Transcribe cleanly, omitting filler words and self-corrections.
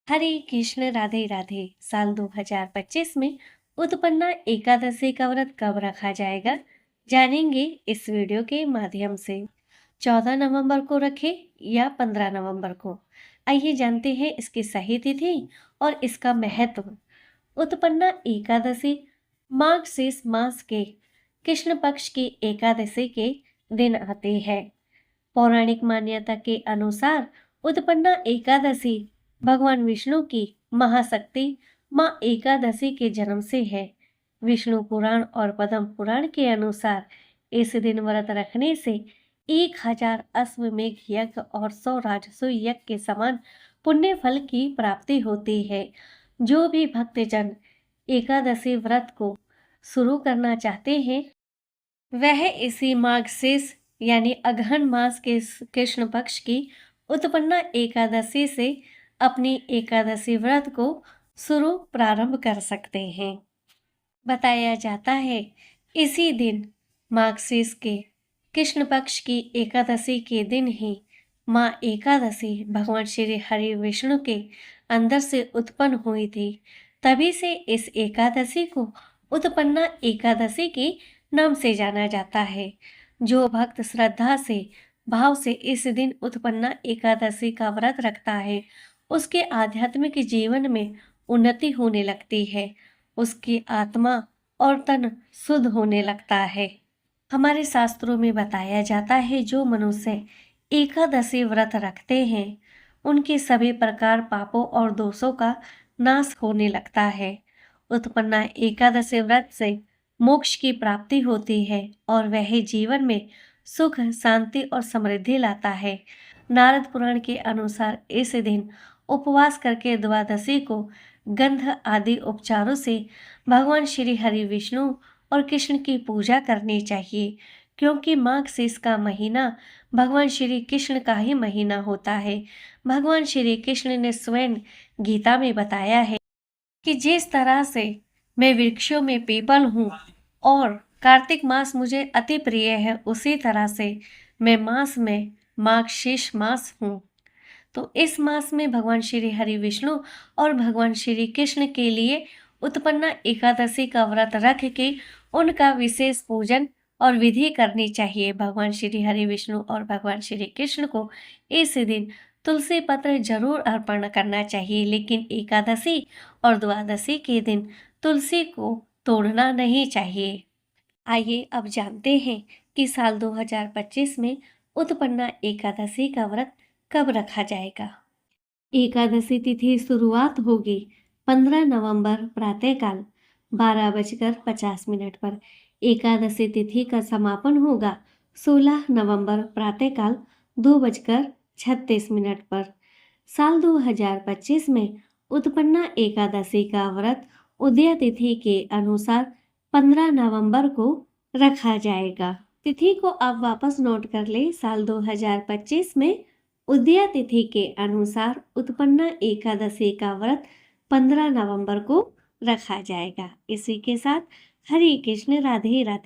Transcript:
हरे कृष्ण राधे राधे। साल 2025 में उत्पन्ना एकादशी का व्रत कब रखा जाएगा, जानेंगे इस वीडियो के माध्यम से। 14 नवंबर को रखे या 15 नवंबर को, आइए जानते हैं इसकी सही तिथि और इसका महत्व। उत्पन्ना एकादशी माघ शेष मास के कृष्ण पक्ष की एकादशी के दिन आते हैं। पौराणिक मान्यता के अनुसार उत्पन्ना एकादशी भगवान विष्णु की महाशक्ति माँ एकादशी के जन्म से है। विष्णु पुराण और पद्म पुराण के अनुसार इस दिन व्रत रखने से 1000 अश्वमेघ यज्ञ और 100 राजसूय यज्ञ के समान पुण्य फल की प्राप्ति होती है। जो भी भक्तजन एकादशी व्रत को शुरू करना चाहते हैं, वह इसी माघ शेष यानी अगहन मास के कृष्ण पक्ष की उत्पन्ना एकादशी से अपनी एकादशी व्रत को शुरू प्रारंभ कर सकते हैं। बताया जाता है इसी दिन माघ शेष के कृष्ण पक्ष की एकादशी के दिन ही माँ एकादशी भगवान श्री हरि विष्णु के अंदर से उत्पन्न हुई थी। तभी से इस एकादशी को उत्पन्ना एकादशी के नाम से जाना जाता है। जो भक्त श्रद्धा से भाव से इस दिन उत्पन्ना एकादशी का व्रत रखता है, उसके आध्यात्मिक जीवन में उन्नति होने लगती है, उसकी आत्मा और तन शुद्ध होने लगता है। हमारे शास्त्रों में बताया जाता है जो मनुष्य एकादशी व्रत रखते हैं, उनके सभी प्रकार पापों और दोषों का नाश होने लगता है। उत्पन्ना एकादशी व्रत से मोक्ष की प्राप्ति होती है और वह जीवन में सुख, शांति और समृद्धि लाता है। नारद पुराण के अनुसार इस दिन उपवास करके द्वादशी को गंध आदि उपचारों से भगवान श्री हरि विष्णु और कृष्ण की पूजा करनी चाहिए, क्योंकि माघ शेष का महीना भगवान श्री कृष्ण का ही महीना होता है। भगवान श्री कृष्ण ने स्वयं गीता में बताया है कि जिस तरह से मैं वृक्षों में पीपल हूँ और कार्तिक मास मुझे अति प्रिय है, उसी तरह से मैं मास में माघ शेष मास हूँ। तो इस मास में भगवान श्री हरि विष्णु और भगवान श्री कृष्ण के लिए उत्पन्ना एकादशी का व्रत रख के उनका विशेष पूजन और विधि करनी चाहिए। भगवान श्री हरि विष्णु और भगवान श्री कृष्ण को इस दिन तुलसी पत्र जरूर अर्पण करना चाहिए, लेकिन एकादशी और द्वादशी के दिन तुलसी को तोड़ना नहीं चाहिए। आइए अब जानते हैं कि साल 2025 में उत्पन्ना एकादशी का व्रत कब रखा जाएगा। एकादशी तिथि शुरुआत होगी 15 नवंबर प्रातःकाल 12:50 पर। एकादशी तिथि का समापन होगा 16 नवंबर प्रातःकाल 2:36 पर। साल 2025 में उत्पन्ना एकादशी का व्रत उदय तिथि के अनुसार 15 नवंबर को रखा जाएगा। तिथि को आप वापस नोट कर ले। साल 2025 में उदय तिथि के अनुसार उत्पन्ना एकादशी का व्रत 15 नवंबर को रखा जाएगा। इसी के साथ हरे कृष्ण राधे राधे।